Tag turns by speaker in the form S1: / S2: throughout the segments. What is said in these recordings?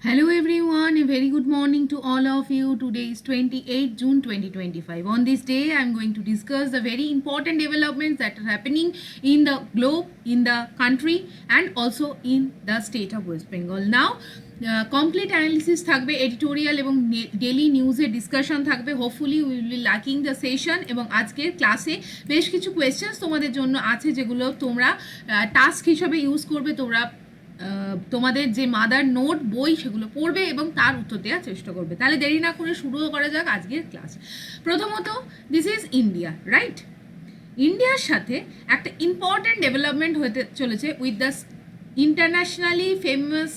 S1: Hello everyone, a very good morning to all of you. Today is 28 June 2025. On this day, I am going to discuss the very important developments that are happening in the globe, in the country and also in the state of West Bengal. Now, complete analysis থাকবে editorial এবং daily news এর discussion থাকবে. Hopefully we will be liking the session এবং আজকের ক্লাসে বেশ কিছু questions তোমাদের জন্য আছে যেগুলো তোমরা টাস্ক হিসেবে ইউজ করবে। তোমরা তোমাদের যে মাদার নোট বই সেগুলো পড়বে এবং তার উত্তর দেওয়ার চেষ্টা করবে। তাহলে দেরি না করে শুরু করা যাক আজকের ক্লাস। প্রথমত দিস ইজ ইন্ডিয়া, রাইট? ইন্ডিয়ার সাথে একটা ইম্পর্টেন্ট ডেভেলপমেন্ট হতে চলেছে with the internationally famous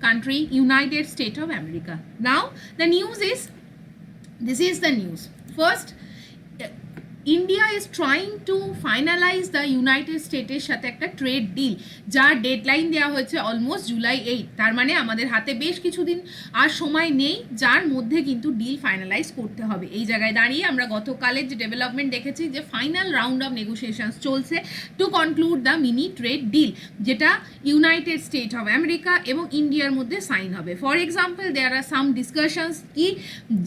S1: country United States of America. Now the news is, this is the news. First, India is trying to finalize the United States এর সাথে একটা trade deal, যার deadline দেওয়া হয়েছে almost July 8। তার মানে আমাদের হাতে বেশ কিছুদিন আর সময় নেই, যার মধ্যে কিন্তু ডিল ফাইনালাইজ করতে হবে। এই জায়গায় দাঁড়িয়ে আমরা গতকালের যে ডেভেলপমেন্ট দেখেছি যে ফাইনাল রাউন্ড অফ নেগোসিয়েশনস চলছে to conclude the mini trade deal, যেটা ইউনাইটেড স্টেট অফ আমেরিকা এবং ইন্ডিয়ার মধ্যে সাইন হবে। For example there are some discussions কি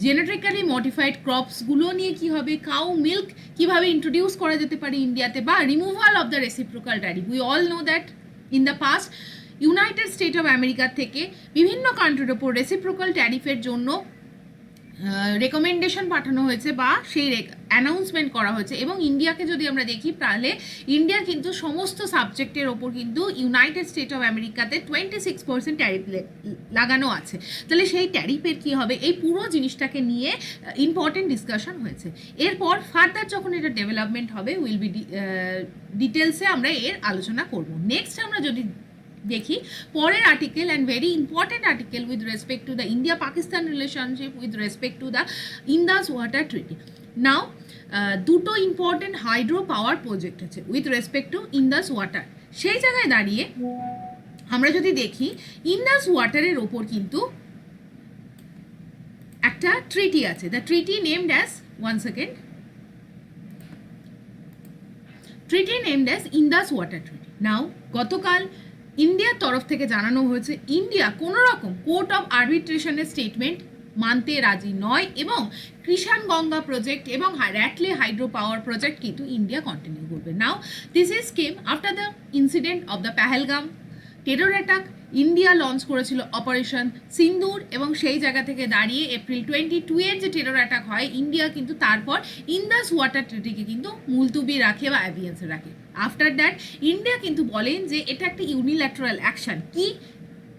S1: জেনেটিক্যালি মডিফাইড ক্রপসগুলো নিয়ে কি হবে, কাউ মিল্ক কিভাবে ইন্ট্রোডিউস করা যেতে পারে ইন্ডিয়াতে, বা removal of the reciprocal tariff. We all know that in the past United state of America থেকে বিভিন্ন কান্ট্রির ওপর রেসিপ্রোকাল ট্যারিফের জন্য রেকমেন্ডেশন পাঠানো হয়েছে বা সেই অ্যানাউন্সমেন্ট করা হয়েছে। এবং ইন্ডিয়াকে যদি আমরা দেখি তাহলে ইন্ডিয়ার কিন্তু সমস্ত সাবজেক্টের ওপর কিন্তু ইউনাইটেড স্টেট অফ আমেরিকাতে 26% ট্যারিফ লাগানো আছে। তাহলে সেই ট্যারিফের কী হবে, এই পুরো জিনিসটাকে নিয়ে ইম্পর্টেন্ট ডিসকাশন হয়েছে। এরপর ফার্দার যখন এটা ডেভেলপমেন্ট হবে উইল বি ডিটেলসে আমরা এর আলোচনা করব। নেক্সট আমরা যদি দেখি পরের article and very important article with respect to the India Pakistan relationship with respect to the Indas water treaty. Now দুটো ইম্পর্টেন্ট হাইড্রো পাওয়ার প্রজেক্ট আছে with respect to Indus water. সেই জায়গায় দাঁড়িয়ে আমরা যদি দেখি ইন্দাস ওয়াটারের ওপর কিন্তু একটা ট্রিটি আছে, the treaty named as treaty named as Indus water treaty. Now গতকাল ইন্ডিয়ার তরফ থেকে জানানো হয়েছে ইন্ডিয়া কোনো রকম কোর্ট অফ আরবিট্রেশনের স্টেটমেন্ট মানতে রাজি নয় এবং কৃষাণ গঙ্গা প্রজেক্ট এবং র্যাটলে হাইড্রো পাওয়ার প্রজেক্ট কিন্তু ইন্ডিয়া কন্টিনিউ করবে। Now this is came after the incident of the Pahalgam terror attack. India launch করেছিল অপারেশন সিন্দুর এবং সেই জায়গা থেকে দাঁড়িয়ে এপ্রিল 22 এর যে টেরর অ্যাটাক হয়, ইন্ডিয়া কিন্তু তারপর ইন্দাস ওয়াটার ট্রিটিকে কিন্তু মুলতুবি রাখে বা অ্যাভিয়েন্সে রাখে। আফটার দ্যাট ইন্ডিয়া কিন্তু বলেন যে এটা একটা ইউনিল্যাটারাল অ্যাকশন, কি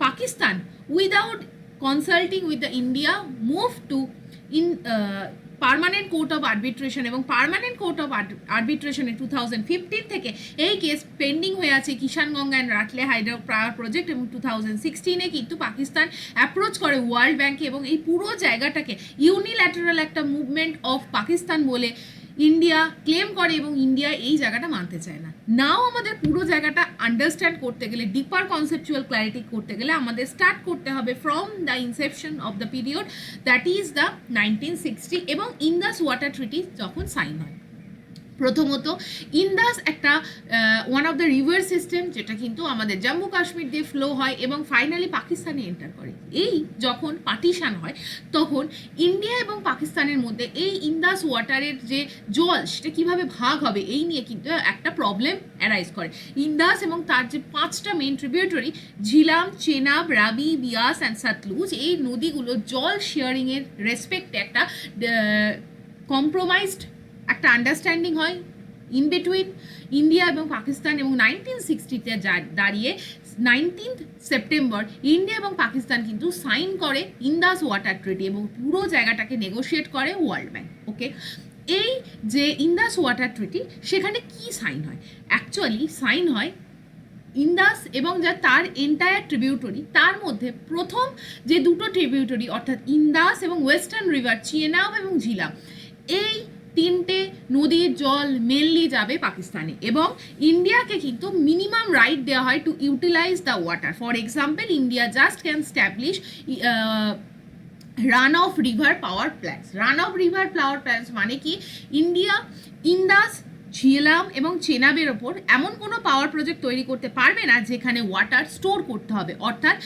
S1: Pakistan without consulting with the India move to permanent court of arbitration এবং পার্মানেন্ট কোর্ট অফ আরবিট্রেশনে 2015 থেকে এই কেস পেন্ডিং হয়ে আছে Kishan Ganga and Ratle hydro power project. এবং 2016 কিন্তু পাকিস্তান অ্যাপ্রোচ করে ওয়ার্ল্ড ব্যাঙ্কে এবং এই পুরো জায়গাটাকে ইউনিল্যাটারাল একটা মুভমেন্ট অফ পাকিস্তান বলে ইন্ডিয়া ক্লেম করে এবং ইন্ডিয়া এই জায়গাটা মানতে চায় না। নাও আমাদের পুরো জায়গাটা আন্ডারস্ট্যান্ড করতে গেলে, ডিপার কনসেপচুয়াল ক্ল্যারিটি করতে গেলে আমাদের স্টার্ট করতে হবে from the Inception of the period that is the 1960 এবং ইন্দাস ওয়াটার ট্রিটি যখন সাইন হয়। প্রথমত ইন্দাস একটা one of the river system যেটা কিন্তু আমাদের জম্মু কাশ্মীর দিয়ে ফ্লো হয় এবং ফাইনালি পাকিস্তানে এন্টার করে। এই যখন পার্টিশন হয় তখন ইন্ডিয়া এবং পাকিস্তানের মধ্যে এই ইন্দাস ওয়াটারের যে জল সেটা কীভাবে ভাগ হবে এই নিয়ে কিন্তু একটা প্রবলেম অ্যারাইজ করে। ইন্দাস এবং তার যে 5টা main tributary Jhelum, Chenab, Rabi, Beas and Sutlej, এই নদীগুলো জল শেয়ারিংয়ের রেসপেক্টে একটা কম্প্রোমাইজড একটা আন্ডারস্ট্যান্ডিং হয় ইন বিটুইন ইন্ডিয়া এবং পাকিস্তান। এবং 1960-তে দাঁড়িয়ে 19 সেপ্টেম্বর ইন্ডিয়া এবং পাকিস্তান কিন্তু সাইন করে ইন্দাস ওয়াটার ট্রিটি এবং পুরো জায়গাটাকে নেগোশিয়েট করে ওয়ার্ল্ড ব্যাঙ্ক। ওকে, এই যে ইন্দাস ওয়াটার ট্রিটি সেখানে কি সাইন হয়, অ্যাকচুয়ালি সাইন হয় ইন্দাস এবং যা তার এন্টায়ার ট্রিবিউটরি, তার মধ্যে প্রথম যে দুটো ট্রিবিউটরি অর্থাৎ ইন্দাস এবং ওয়েস্টার্ন রিভার চিনাব এবং ঝিলাম, এই 3টে নদীর জল মেনলি যাবে পাকিস্তানে এবং ইন্ডিয়াকে কিন্তু মিনিমাম রাইট দেওয়া হয় to utilize the water. For example India just can establish run of river power plants. Run of river power plants মানে কি, ইন্ডিয়া ইন্দাস, ঝিলাম এবং চেনাবের ওপর এমন কোনো পাওয়ার প্রজেক্ট তৈরি করতে পারবে না যেখানে ওয়াটার স্টোর করতে হবে, অর্থাৎ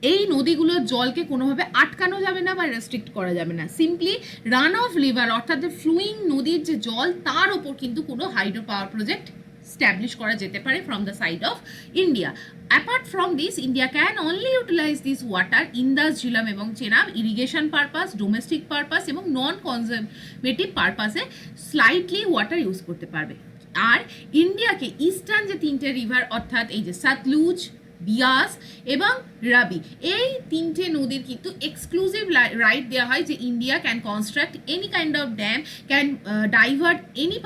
S1: এই নদীগুলোর জলকে কোনোভাবে আটকানো যাবে না বা রেস্ট্রিক্ট করা যাবে না, সিম্পলি রান অফ রিভার অর্থাৎ ফ্লুইং নদীর যে জল তার ওপর কিন্তু কোনো হাইড্রো পাওয়ার প্রজেক্ট স্ট্যাবলিশ করা যেতে পারে from the side of India. Apart from this, India can only utilise this water Indus, Jhelum এবং Chenab irrigation purpose, domestic purpose এবং নন কনজারভেটিভ পারপাসে স্লাইটলি ওয়াটার ইউজ করতে পারবে। আর ইন্ডিয়াকে ইস্টার্ন যে তিনটে রিভার অর্থাৎ এই যে সতলুজ, বিয়াস এবং রাবি, এই তিনটে নদীর কিন্তু এক্সক্লুসিভ রাইট দেওয়া হয় যে India can construct any kind of dam, can divert any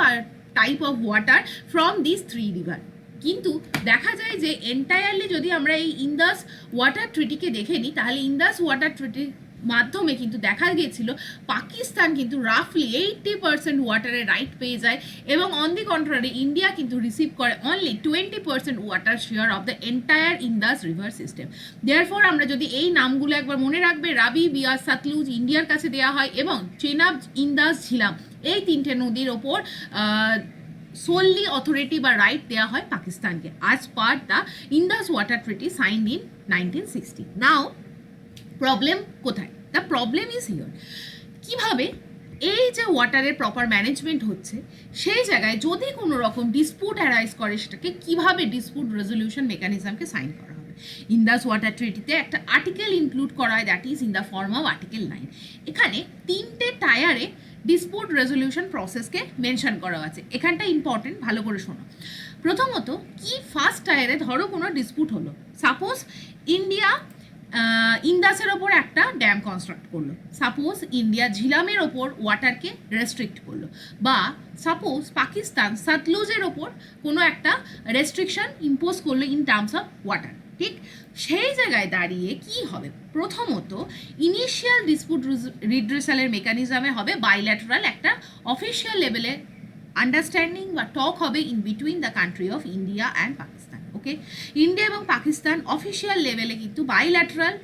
S1: type of water from this three river. কিন্তু দেখা যায় যে এন্টায়ারলি যদি আমরা এই ইন্দাস ওয়াটার ট্রিটিকে দেখে নিই, তাহলে ইন্দাস ওয়াটার ট্রিটির মাধ্যমে কিন্তু দেখা গিয়েছিল পাকিস্তান কিন্তু রাফলি 80% ওয়াটারের রাইট পেয়ে যায় এবং অন দি কন্ট্রারি ইন্ডিয়া কিন্তু রিসিভ করে only 20% water share of the entire Indus river system. Therefore আমরা যদি এই নামগুলো একবার মনে রাখবে, রাবি, বিয়াস, সাতলুজ ইন্ডিয়ার কাছে দেওয়া হয় এবং চেনাব, ইন্দাস, ঝিলাম এই তিনটে নদীর ওপর solely authority বা রাইট দেওয়া হয় পাকিস্তানকে as per the Indus Water Treaty signed in 1960. Now problem কোথায়? দ্য প্রবলেম ইজ হিয়ার, কিভাবে এই যে ওয়াটারের প্রপার ম্যানেজমেন্ট হচ্ছে সেই জায়গায় যদি কোনো রকম ডিসপুট অ্যারাইজ করে, সেটাকে কিভাবে ডিসপুট রেজলিউশন মেকানিজমকে সাইন করা হবে। ইন্দাস ওয়াটার ট্রিটিতে একটা আর্টিকেল ইনক্লুড করা হয়, that is in the form of article 9। এখানে তিনটে টায়ারে ডিসপুট রেজলিউশন প্রসেসকে মেনশন করা আছে। এখানটা ইম্পর্টেন্ট, ভালো করে শোনো। প্রথমত কি, ফার্স্ট টায়ারে ধরো কোনো ডিসপুট হলো, সাপোজ ইন্ডিয়া ইন্দাসের ওপর একটা ড্যাম কনস্ট্রাক্ট করলো, সাপোজ ইন্ডিয়া ঝিলামের ওপর ওয়াটারকে রেস্ট্রিক্ট করলো, বা সাপোজ পাকিস্তান সতলুজের ওপর কোনো একটা রেস্ট্রিকশন ইম্পোজ করলো ইন টার্মস অফ ওয়াটার। ঠিক সেই জায়গায় দাঁড়িয়ে কি হবে, প্রথমত ইনিশিয়াল ডিসপুট রিড্রেসালের মেকানিজমে হবে বাইল্যাটারাল একটা অফিসিয়াল লেভেলে আন্ডারস্ট্যান্ডিং বা টক হবে in between the country of India and Pakistan. Okay, India এবং পাকিস্তান অফিসিয়াল লেভেলে কিন্তু বাইল্যাটারাল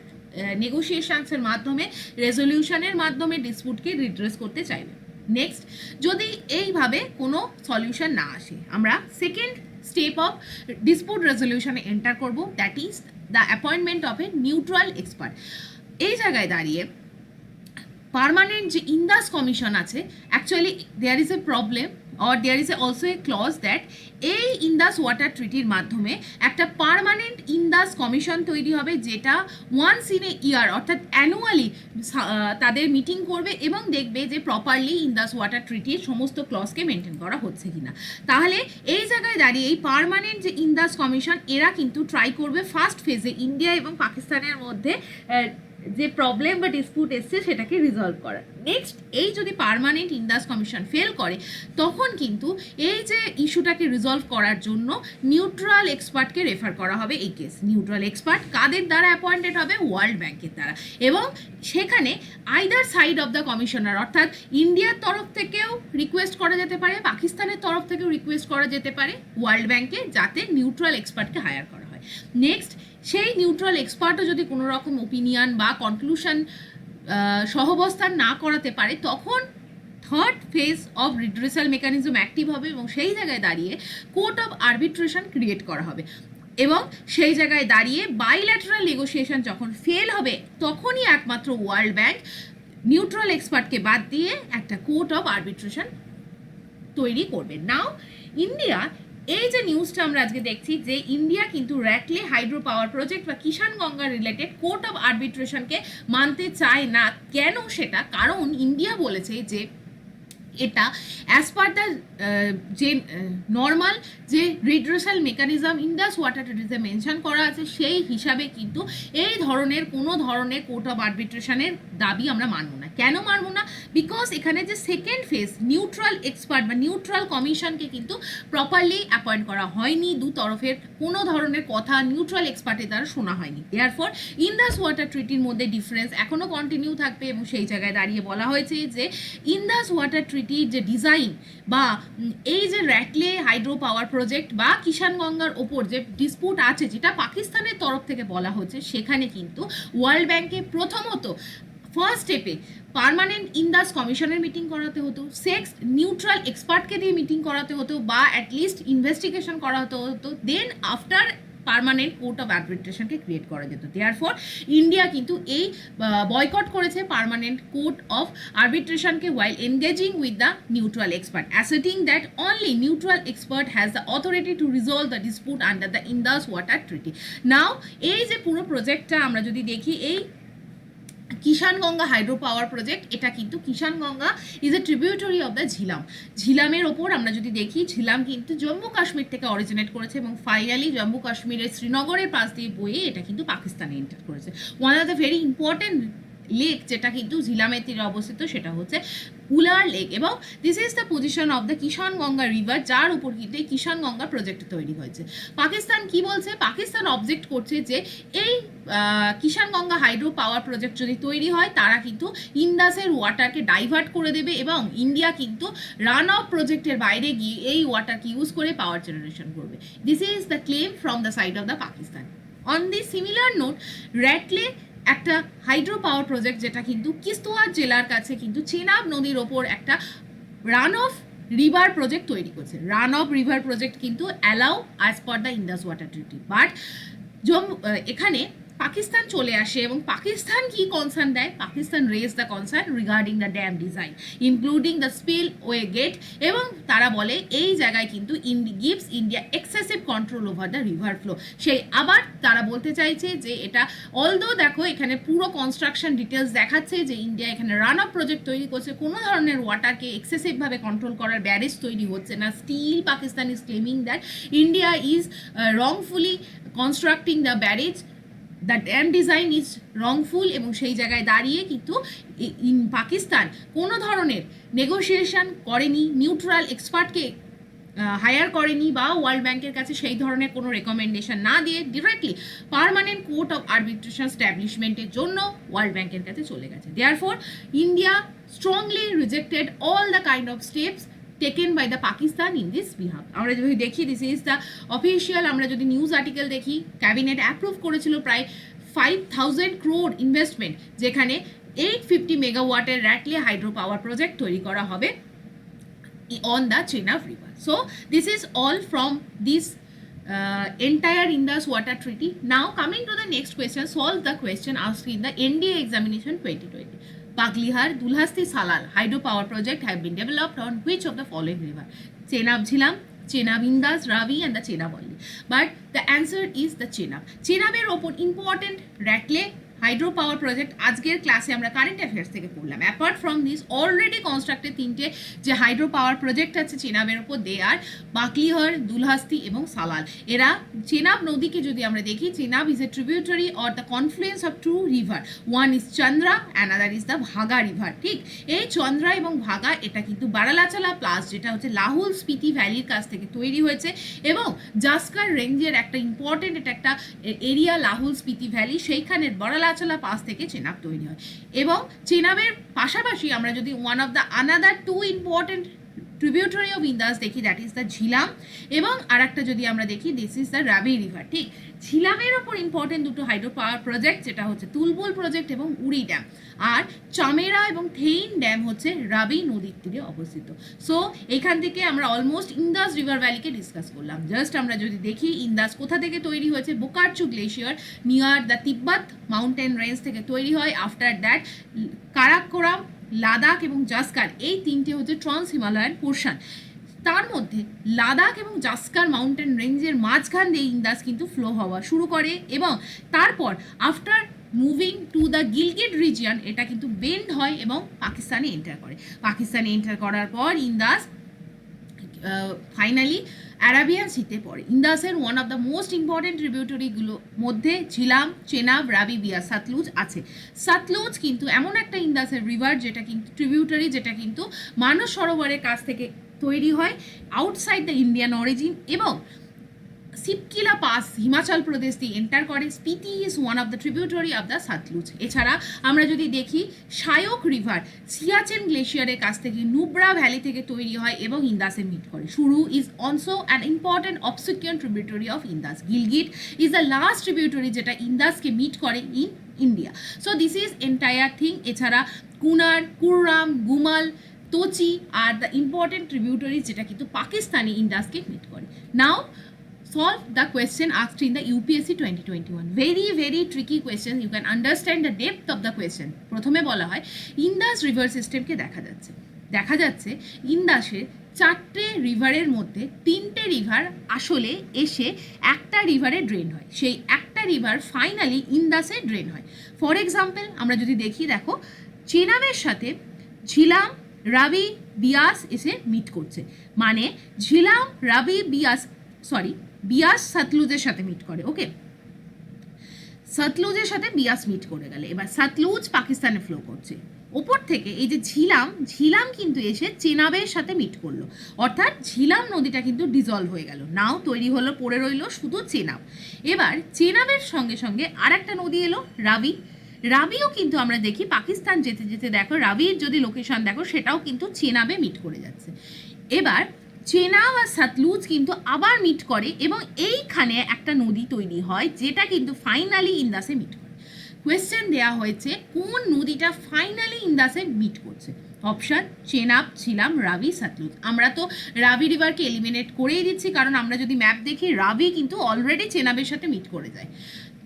S1: নেগোসিয়েশনসের মাধ্যমে, রেজলিউশনের মাধ্যমে ডিসপুটকে রিড্রেস করতে চাইবে। নেক্সট, যদি এইভাবে কোনো সলিউশন না আসে, আমরা সেকেন্ড স্টেপ অফ ডিসপুট রেজলিউশনে এন্টার করব, that is the appointment of a neutral expert. এই জায়গায় দাঁড়িয়ে পার্মানেন্ট যে ইন্দাস কমিশন আছে, actually there is a problem or there is also a clause that এই ইন্দাস ওয়াটার ট্রিটির মাধ্যমে একটা পার্মানেন্ট ইন্দাস কমিশন তৈরি হবে, যেটা ওয়ান্স ইন এ ইয়ার অর্থাৎ অ্যানুয়ালি তাদের মিটিং করবে এবং দেখবে যে প্রপারলি ইন্দাস ওয়াটার ট্রিটির সমস্ত ক্লজকে মেনটেন করা হচ্ছে কিনা। তাহলে এই জায়গায় দাঁড়িয়ে এই পার্মানেন্ট যে ইন্দাস কমিশন, এরা কিন্তু ট্রাই করবে ফার্স্ট ফেজে ইন্ডিয়া এবং পাকিস্তানের মধ্যে যে প্রবলেম বা ডিসপুট এসছে সেটাকে রিজলভ করা। নেক্সট, এই যদি পার্মানেন্ট ইন্দাস কমিশন ফেল করে, তখন কিন্তু এই যে ইস্যুটাকে রিজলভ করার জন্য নিউট্রাল এক্সপার্টকে রেফার করা হবে। এই কেস নিউট্রাল এক্সপার্ট কাদের দ্বারা অ্যাপয়েন্টেড হবে? ওয়ার্ল্ড ব্যাংকের দ্বারা। এবং সেখানে either side of the commissioner, অর্থাৎ ইন্ডিয়ার তরফ থেকেও রিকোয়েস্ট করা যেতে পারে, পাকিস্তানের তরফ থেকেও রিকোয়েস্ট করা যেতে পারে ওয়ার্ল্ড ব্যাংকে, যাতে নিউট্রাল এক্সপার্টকে হায়ার করা হয়। নেক্সট, সেই নিউট্রাল এক্সপার্টও যদি কোনো রকম ওপিনিয়ন বা কনক্লুশন সহবস্থান না করাতে পারে, তখন third phase of redressal mechanism active হবে এবং সেই জায়গায় দাঁড়িয়ে কোর্ট অফ আরবিট্রেশন ক্রিয়েট করা হবে। এবং সেই জায়গায় দাঁড়িয়ে বাইল্যাটারাল নেগোসিয়েশন যখন ফেল হবে, তখনই একমাত্র ওয়ার্ল্ড ব্যাংক নিউট্রাল এক্সপার্টকে বাদ দিয়ে একটা কোর্ট অফ আরবিট্রেশন তৈরি করবে। নাও ইন্ডিয়া, এই যে নিউজটা আমরা আজকে দেখছি যে ইন্ডিয়া কিন্তু র্যাটলে হাইড্রো পাওয়ার প্রজেক্ট বা কিষাণ গঙ্গা রিলেটেড কোর্ট অফ আরবিট্রেশনকে মানতে চায় না। কেন সেটা? কারণ ইন্ডিয়া বলেছে যে এটা অ্যাজ পার দ্য যে নর্মাল যে রিড্রেসাল মেকানিজম ইন্দাস ওয়াটার ট্রিটিতে মেনশন করা আছে, সেই হিসাবে কিন্তু এই ধরনের কোনো ধরনের কোর্ট অফ আরবিট্রেশনের দাবি আমরা মানব না। কেন মানব না? বিকজ এখানে যে সেকেন্ড ফেজ নিউট্রাল এক্সপার্ট বা নিউট্রাল কমিশনকে কিন্তু প্রপারলি অ্যাপয়েন্ট করা হয়নি, দু তরফের কোনো ধরনের কথা নিউট্রাল এক্সপার্টের দ্বারা শোনা হয়নি। দেয়ারফর ইন্দাস ওয়াটার ট্রিটির মধ্যে ডিফারেন্স এখনও কন্টিনিউ থাকবে এবং সেই জায়গায় দাঁড়িয়ে বলা হয়েছে যে ইন্দাস ওয়াটার ট্রিটির যে ডিজাইন বা এই যে র্যাটলে হাইড্রো পাওয়ার প্রজেক্ট বা কিষাণ গঙ্গার ওপর যে ডিসপুট আছে, যেটা পাকিস্তানের তরফ থেকে বলা হচ্ছে, সেখানে কিন্তু ওয়ার্ল্ড ব্যাংকে প্রথমত ফার্স্ট স্টেপে পার্মানেন্ট ইন্দাস কমিশনের মিটিং করাতে হতো, নিউট্রাল এক্সপার্টকে দিয়ে মিটিং করাতে হতো বা অ্যাটলিস্ট ইনভেস্টিগেশন করাতে হতো। Then after permanent court of আর্বিট্রেশনকে ক্রিয়েট করা যেত। দেয়ারফর ইন্ডিয়া কিন্তু এই বয়কট করেছে পার্মানেন্ট কোর্ট অফ আর্বিট্রেশনকে while engaging with the neutral expert, asserting that only neutral expert has the authority to resolve the dispute under the Indus Water Treaty. Now এই যে পুরো প্রজেক্টটা আমরা যদি দেখি, এই কিষানগঙ্গা হাইড্রো পাওয়ার প্রজেক্ট, এটা কিন্তু Kishanganga is a tributary of the Jhelum. ঝিলামের ওপর আমরা যদি দেখি, ঝিলাম কিন্তু জম্মু কাশ্মীর থেকে অরিজিনেট করেছে এবং ফাইনালি জম্মু কাশ্মীরের শ্রীনগরের পাশ দিয়ে বয়ে এটা কিন্তু পাকিস্তানে এন্টার করেছে। One of the very important lake যেটা কিন্তু ঝিলামের তীরে অবস্থিত সেটা হচ্ছে উলার লেক, এবং this is the position of the Kishanganga river, যার উপর কিন্তু এই কিষানগঙ্গা প্রজেক্ট তৈরি হয়েছে। পাকিস্তান কি বলছে? পাকিস্তান অবজেক্ট করছে যে এই কিষানগঙ্গা হাইড্রো পাওয়ার প্রজেক্ট যদি তৈরি হয় তারা কিন্তু ইন্দাসের ওয়াটারকে ডাইভার্ট করে দেবে এবং ইন্ডিয়া কিন্তু রান অফ প্রজেক্টের বাইরে গিয়ে এই ওয়াটারকে ইউজ করে পাওয়ার জেনারেশন করবে। This is the claim from the side of the Pakistan. On the similar note, Ratle একটা হাইড্রো পাওয়ার প্রজেক্ট যেটা কিন্তু কিস্তোয়ার জেলার কাছে কিন্তু চেনাব নদীর ওপর একটা রান অফ রিভার প্রজেক্ট তৈরি করছে। রান অফ রিভার প্রজেক্ট কিন্তু allow as per the Indas water treaty, but এখানে পাকিস্তান চলে আসে এবং পাকিস্তান কি কনসার্ন দেয়? Pakistan raise the concern regarding the dam design including the spillway gate, এবং তারা বলে এই জায়গায় কিন্তু gives India excessive control over the river flow. সেই আবার তারা বলতে চাইছে যে এটা অলদো দেখো এখানে পুরো কনস্ট্রাকশন ডিটেলস দেখাচ্ছে যে ইন্ডিয়া এখানে রান অফ প্রজেক্ট তৈরি করছে, কোনো ধরনের ওয়াটারকে এক্সেসিভভাবে কন্ট্রোল করার ব্যারেজ তৈরি হচ্ছে না। Still Pakistan is claiming that India is wrongfully constructing the barrage, the dam design is wrongful, এবং সেই জায়গায় দাঁড়িয়ে কিন্তু পাকিস্তান কোনো ধরনের নেগোসিয়েশন করেনি, নিউট্রাল এক্সপার্টকে হায়ার করেনি বা ওয়ার্ল্ড ব্যাংকের কাছে সেই ধরনের কোনো রেকমেন্ডেশন না দিয়ে directly permanent court of arbitration স্ট্যাবলিশমেন্টের জন্য ওয়ার্ল্ড ব্যাংকের কাছে চলে গেছে। Therefore India strongly rejected all the kind of steps taken by the Pakistan in this behalf. আমরা যদি দেখি, দিস ইজ দ্য অফিসিয়াল, আমরা যদি নিউজ আর্টিকেল দেখি, ক্যাবিনেট অ্যাপ্রুভ করেছিল প্রায় 5000 crore ইনভেস্টমেন্ট, যেখানে 850 মেগাওয়াটের র্যাটলে হাইড্রো পাওয়ার প্রজেক্ট তৈরি করা হবে on the Chenab river. So this is all from this entire Indus Water Treaty. Now coming to the next question, solve the question asked in the NDA examination 2020. Paglihar, Dulhasti, Salal hydro power project have been developed on which of the following river? Chenab Jhilam, Chenab Indus, Ravi and the Chenab only. But the answer is the Chenab. Chenab-এর ওপর important রাটলে hydro power project আজকের ক্লাসে আমরা current affairs থেকে পড়লাম। Apart from this already constructed তিনটে যে hydro power project আছে চেনাবের ওপর, দে আর বাকলিহর, দুলহাস্তি এবং সালাল। এরা চেনাব নদীকে যদি আমরা দেখি, Chenab is a tributary or the confluence of to river, one is Chandra another is the Bhaga river. ঠিক, এই চন্দ্রা এবং ভাগা এটা কিন্তু বারালাচালা প্লাস যেটা হচ্ছে লাহুল স্পিতি ভ্যালির কাছ থেকে তৈরি হয়েছে, এবং জাস্কার রেঞ্জের একটা ইম্পর্টেন্ট এটা একটা এরিয়া লাহুল স্পিতি ভ্যালি, সেইখানের বারালাচালা পাস থেকে চেনাব তৈরি হয়। এবং চেনাবের পাশাপাশি আমরা যদি one of the another two important tributary of Indus দেখি, দ্যাট ইজ দ্য ঝিলাম, এবং আর একটা যদি আমরা দেখি, this is the Rabi river. ঠিক, ঝিলামের ওপর ইম্পর্টেন্ট দুটো হাইড্রো পাওয়ার প্রজেক্ট, যেটা হচ্ছে তুলবুল প্রজেক্ট এবং উড়ি ড্যাম, আর চামেরা এবং থেইন ড্যাম হচ্ছে রাবি নদীর তীরে অবস্থিত। সো এখান থেকে আমরা অলমোস্ট ইন্দাস রিভার ভ্যালিকে ডিসকাস করলাম। জাস্ট আমরা যদি দেখি ইন্দাস কোথা থেকে তৈরি হয়েছে, Bokharchu glacier near the Tibet mountain range থেকে তৈরি হয়। আফটার দ্যাট কারাকোরাম, লাদাখ এবং জাস্কার, এই তিনটে হচ্ছে ট্রান্স হিমালয়ান পোর্শন। তার মধ্যে লাদাখ এবং জাস্কার মাউন্টেন রেঞ্জের মাঝখান দিয়ে ইন্দাস কিন্তু ফ্লো হওয়া শুরু করে, এবং তারপর after moving to the Gilgit region এটা কিন্তু বেন্ড হয় এবং পাকিস্তানে এন্টার করে। পাকিস্তানে এন্টার করার পর ইন্দাস ফাইনালি অ্যারাবিয়ান সিতে পড়ে। ইন্দাসের one of the most important ট্রিবিউটারিগুলোর মধ্যে ঝিলাম, চেনাব, রাবি, বিয়াস, সাতলুজ আছে। সাতলুজ কিন্তু এমন একটা ইন্দাসের রিভার যেটা কিন্তু ট্রিবিউটারি, যেটা কিন্তু মানস সরোবরের কাছ থেকে তৈরি হয় আউটসাইড দ্য ইন্ডিয়ান অরিজিন, এবং সিপকিলা পাস হিমাচল প্রদেশ দিয়ে এন্টার করে। Spiti is one of the tributary of the Satluj. এছাড়া আমরা যদি দেখি শায়ক রিভার সিয়াচেন গ্লেশিয়ারের কাছ থেকে নুব্রা ভ্যালি থেকে তৈরি হয় এবং ইন্দাসে মিট করে। Suru is also an important obsequent tributary of Indus. Gilgit is the last tributary যেটা ইন্দাসকে মিট করে in India. So this is entire thing. এছাড়া কুনার, কুররাম, গুমাল, তোচি আর দ্য ইম্পর্টেন্ট ট্রিবিউটারিজ যেটা কিন্তু পাকিস্তানি ইন্দাসকে মিট করে। নাও solve the question asked in the UPSC 2021. Very very tricky question. You can understand the depth of the question. প্রথমে বলা হয় Indas river সিস্টেমকে দেখা যাচ্ছে ইন্দাসের 4টে রিভারের মধ্যে 3টে রিভার আসলে এসে একটা রিভারে ড্রেন হয়, সেই একটা রিভার ফাইনালি ইন্দাসে ড্রেন হয়। ফর এক্সাম্পল আমরা যদি দেখি, দেখো চেনাবের সাথে ঝিলাম রাবি বিয়াস এসে মিট করছে, মানে ঝিলাম রাবি বিয়াস বিয়াস সতলুজের সাথে মিট করে। ওকে, সতলুজের সাথে বিয়াস মিট করে গেলে এবার সতলুজ পাকিস্তানে ফ্লো করছে, ওপর থেকে এই যে ঝিলাম কিন্তু এসে চেনাবের সাথে মিট করলো, অর্থাৎ ঝিলাম নদীটা কিন্তু ডিজলভ হয়ে গেল। নাও তৈরি হলো, পড়ে রইল শুধু চেনাব। এবার চেনাবের সঙ্গে সঙ্গে আর একটা নদী এলো রাবিও কিন্তু আমরা দেখি পাকিস্তান যেতে যেতে দেখো রাবির যদি লোকেশন দেখো সেটাও কিন্তু চেনাবে মিট করে যাচ্ছে। এবার চেনাব আর সতলুজ কিন্তু আবার মিট করে এবং এইখানে একটা নদী তৈরি হয় যেটা কিন্তু ফাইনালি ইন্দাসে মিট করে। কোয়েশ্চেন দেওয়া হয়েছে কোন নদীটা ফাইনালি ইন্দাসে মিট করছে। অপশান চেনাব, ঝিলাম, রাবি, সতলুজ। আমরা তো রাবি রিভারকে এলিমিনেট করেই দিচ্ছি, কারণ আমরা যদি ম্যাপ দেখি রাবি কিন্তু অলরেডি চেনাবের সাথে মিট করে যায়।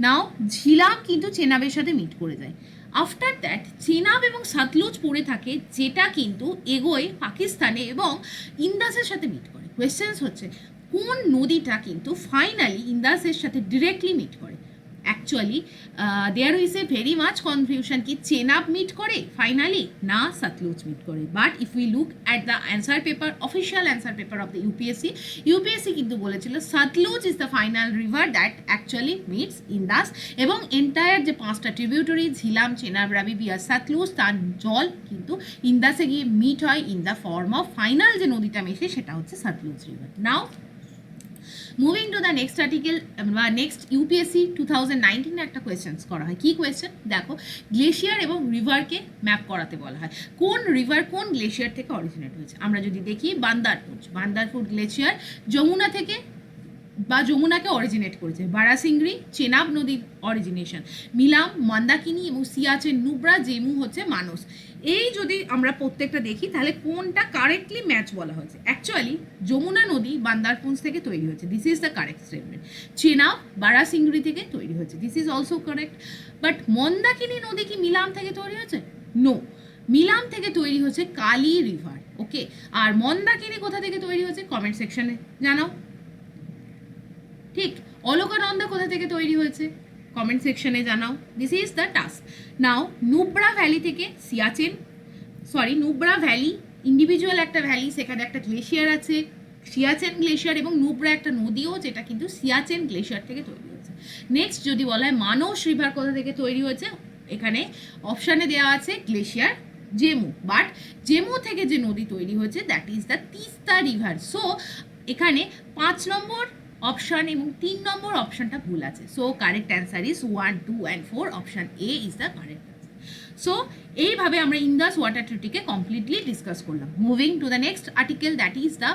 S1: নাও ঝিলাম কিন্তু চেনাবের সাথে মিট করে যায়। আফটার দ্যাট চেনাব এবং সতলুজ পড়ে থাকে, যেটা কিন্তু এগোয় পাকিস্তানে এবং ইন্দাসের সাথে মিট করে। কোয়েশ্চেন্স হচ্ছে কোন নদীটা কিন্তু ফাইনালি ইন্দাসের সাথে ডিরেক্টলি মিট করে। Actually there is a very much confusion কি চেনাব মিট করে ফাইনালি না সতলুজ মিট করে। But if we look at the answer paper, official answer paper of the UPSC কিন্তু বলেছিল Sutlej is the final river that actually meets Indus, এবং entire যে 5টা tributary Jhelum, Chenab, রাবি, বিয়াস, সতলুজ, তার জল কিন্তু ইন্দাসে গিয়ে মিট হয় in the form of final যে নদীটা মেশে সেটা হচ্ছে Sutlej river. Now moving to the next article বা নেক্সট ইউপিএসসি 2019 একটা কোয়েশ্চেন্স করা হয়। কি কোয়েশ্চেন দেখো, গ্লেশিয়ার এবং রিভারকে ম্যাপ করাতে বলা হয়। কোন রিভার কোন গ্লেশিয়ার থেকে অরিজিনেট হয়েছে। আমরা যদি দেখি বান্দারপুর গ্লেশিয়ার যমুনা থেকে বা যমুনাকে অরিজিনেট করেছে। বারাসিংড়ি চেনাব নদীর অরিজিনেশন, মিলাম মন্দাকিনী এবং সিয়াচেন নুব্রা জেমু হচ্ছে মানস। এই যদি আমরা প্রত্যেকটা দেখি তাহলে কোনটা কারেক্টলি ম্যাচ বলা হয়েছে। অ্যাকচুয়ালি যমুনা নদী বান্দারপুঞ্জ থেকে তৈরি হয়েছে, this is the correct statement. Chenab বারাসিংড়ি থেকে তৈরি হয়েছে, this is also correct. But Mandakini নদী কি মিলাম থেকে তৈরি হয়েছে? নো, মিলাম থেকে তৈরি হচ্ছে কালী রিভার। ওকে, আর মন্দাকিনী কোথা থেকে তৈরি হয়েছে কমেন্ট সেকশনে জানাও। ঠিক, অলকানন্দা কোথা থেকে তৈরি হয়েছে কমেন্ট সেকশনে জানাও। This is the task. Now Nubra valley থেকে নুব্রা ভ্যালি ইন্ডিভিজুয়াল একটা ভ্যালি, সেখানে একটা গ্লেশিয়ার আছে সিয়াচেন গ্লেশিয়ার, এবং নুব্রা একটা নদীও যেটা কিন্তু সিয়াচেন গ্লেশিয়ার থেকে তৈরি হয়েছে। নেক্সট যদি বলা হয় মানস রিভার কোথা থেকে তৈরি হয়েছে, এখানে অপশানে দেওয়া আছে গ্লেশিয়ার জেমু, বাট জেমু থেকে যে নদী তৈরি হয়েছে that is the Teesta river. So এখানে 5 নম্বর অপশন এবং 3 নম্বর অপশনটা ভুল আছে। So correct answer is 1, 2 and 4, option A is the correct answer. So এইভাবে আমরা ইন্দাস ওয়াটার ট্রিটিকে কমপ্লিটলি ডিসকাস করলাম। Moving to the next article, that is the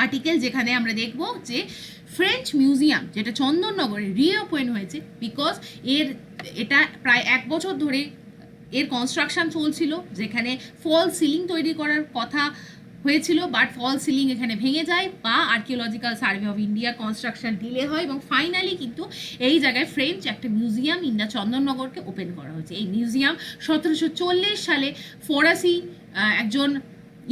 S1: article যেখানে আমরা দেখব যে ফ্রেঞ্চ মিউজিয়াম যেটা চন্দননগরে রিওপেন হয়েছে, বিকজ এটা প্রায় 1 বছর ধরে এর কনস্ট্রাকশন চলছিল, যেখানে ফল সিলিং তৈরি করার কথা হয়েছিল, বাট ফল সিলিং এখানে ভেঙে যায় বা archaeological survey of India construction delay হয়, এবং ফাইনালি কিন্তু এই জায়গায় ফ্রেঞ্চ একটা মিউজিয়াম ইন্ডিয়া চন্দননগরকে ওপেন করা হয়েছে। এই মিউজিয়াম 1740 সালে ফরাসি একজন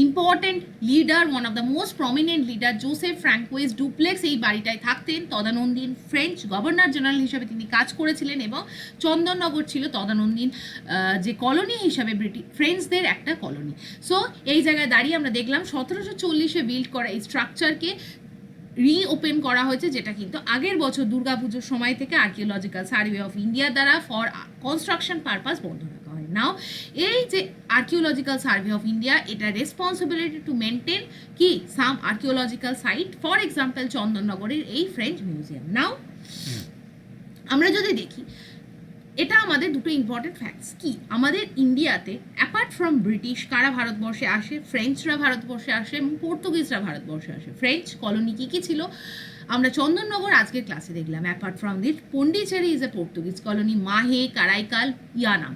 S1: important leader, one of the most prominent leader Joseph Francois Dupleix এই বাড়িটায় থাকতেন। তদানীন্তন ফ্রেঞ্চ গভর্নর জেনারেল হিসাবে তিনি কাজ করেছিলেন, এবং চন্দননগর ছিল তদানীন্তন যে কলোনি হিসাবে ফ্রেঞ্চদের একটা কলোনি। সো এই জায়গায় দাঁড়িয়ে আমরা দেখলাম 1740-এ বিল্ড করা এই স্ট্রাকচারকে রিওপেন করা হয়েছে, যেটা কিন্তু আগের বছর দুর্গাপুজোর সময় থেকে আর্কিওলজিক্যাল সার্ভে অফ ইন্ডিয়া দ্বারা ফর কনস্ট্রাকশন পারপাস বন্ধ রাখা হয়। নাও এই যে আর্কিওলজিক্যাল সার্ভে অফ ইন্ডিয়া, এটা রেসপন্সিবিলিটি টু মেনটেন কি সাম আর্কিওলজিক্যাল সাইট, ফর এক্সাম্পল চন্দননগরের এই ফ্রেঞ্চ মিউজিয়াম। নাও আমরা যদি দেখি, এটা আমাদের দুটো ইম্পর্টেন্ট ফ্যাক্টস কি, আমাদের ইন্ডিয়াতে অ্যাপার্ট ফ্রম ব্রিটিশ কারা ভারতবর্ষে আসে, ফ্রেঞ্চরা ভারতবর্ষে আসে এবং পর্তুগিজরা ভারতবর্ষে আসে। ফ্রেঞ্চ কলোনি কী কী ছিল আমরা চন্দননগর আজকের ক্লাসে দেখলাম। Apart from this Pondicherry is a Portuguese colony, মাহে, কারাইকাল, ইয়ানাম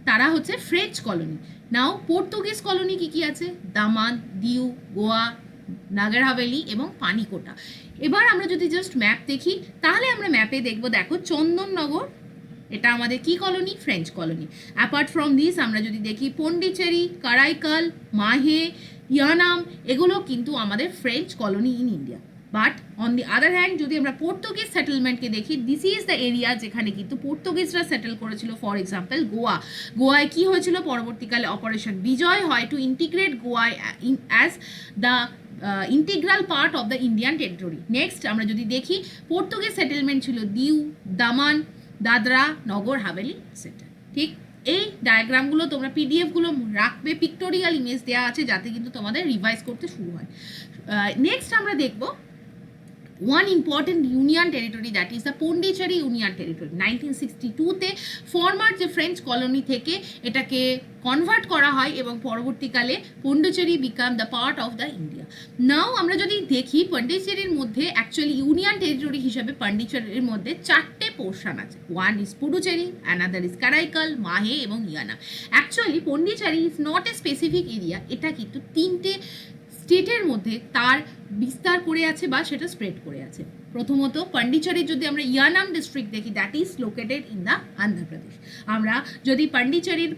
S1: তারা হচ্ছে ফ্রেঞ্চ কলোনি। নাও পর্তুগিজ কলোনি কী কী আছে, দামান, দিউ, গোয়া, নাগর হাভেলি এবং পানিকোটা। এবার আমরা যদি জাস্ট ম্যাপ দেখি তাহলে আমরা ম্যাপে দেখব, দেখো চন্দননগর এটা আমাদের কি colony, French colony. Apart from this আমরা যদি দেখি পন্ডিচেরি, কারাইকাল, মাহে, ইয়ানাম এগুলো কিন্তু আমাদের French colony in India. But on the other hand যদি আমরা পর্তুগিজ সেটেলমেন্টকে দেখি, দিস ইজ দ্য এরিয়া যেখানে কিন্তু পর্তুগিজরা সেটেল করেছিল। ফর এক্সাম্পল গোয়ায় কি হয়েছিল, পরবর্তীকালে অপারেশন বিজয় হয় two integrate Goa as the integral part of the Indian territory. Next আমরা যদি দেখি পর্তুগিজ সেটেলমেন্ট ছিল দিউ, দামান, দাদরা, নগর হাভেলি এটসেট্রা। ঠিক, এই ডায়াগ্রামগুলো তোমরা পিডিএফগুলো রাখবে, পিক্টোরিয়াল ইমেজ দেওয়া আছে যাতে কিন্তু তোমাদের রিভাইজ করতে শুরু হয়। নেক্সট আমরা দেখব one important union territory, that is the Pondicherry Union Territory. 1962-তে ফর্মার যে ফ্রেঞ্চ কলোনি থেকে এটাকে কনভার্ট করা হয় এবং পরবর্তীকালে Pondicherry became the part of the India. Now আমরা যদি দেখি পন্ডিচেরির মধ্যে অ্যাকচুয়ালি ইউনিয়ন টেরিটরি হিসেবে পন্ডিচেরির মধ্যে 4টে পোর্শন আছে। One is Puducherry, another is Karaikal, মাহে এবং Iyana. Actually Pondicherry is not a specific area, এটা কিন্তু 3টে স্টেটের মধ্যে তার বিস্তার করে আছে বা সেটা স্প্রেড করে আছে। প্রথমত পন্ডিচেরি যদি আমরা ইয়ানাম ডিস্ট্রিক্ট দেখি, that is located in the Andhra Pradesh. আমরা যদি পন্ডিচেরির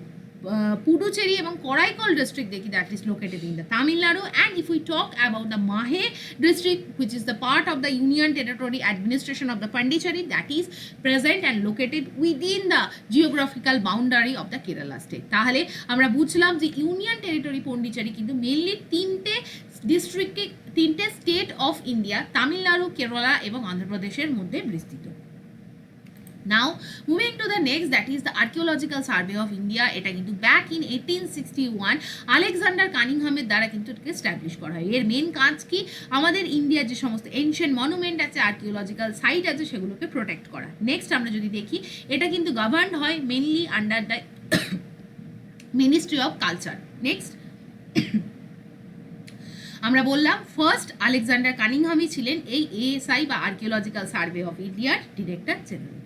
S1: পুডুচেরি এবং করাইকল ডিস্ট্রিক্ট দেখি, that is located in the Tamil Nadu. And if we talk about the Mahe district which is the part of the union territory administration of the Pondicherry, that is present and located within the geographical boundary of the Kerala state. তাহলে আমরা বুঝলাম যে union territory Pondicherry কিন্তু mainly 3টে ডিস্ট্রিক্টে, 3টে state of India Tamil Nadu, Kerala এবং অন্ধ্রপ্রদেশের মধ্যে বিস্তৃত। Now moving to the next, that is the Archaeological Survey of India. এটা কিন্তু ব্যাক ইন 1861 আলেকজান্ডার কানিংহামের দ্বারা কিন্তু এটাকে এস্টাবলিশ করা হয়। এর মেন কাজ কি, আমাদের ইন্ডিয়ার যে সমস্ত এনশিয়েন্ট মনুমেন্ট আছে, আর্কিওলজিক্যাল সাইট আছে, সেগুলোকে প্রোটেক্ট করা। নেক্সট আমরা যদি দেখি এটা কিন্তু গভর্নড হয় mainly under the ministry of culture. Next আমরা বললাম ফার্স্ট আলেকজান্ডার কানিংহামই ছিলেন এই এএসআই বা আর্কিওলজিক্যাল সার্ভে অফ ইন্ডিয়ার ডিরেক্টর জেনারেল।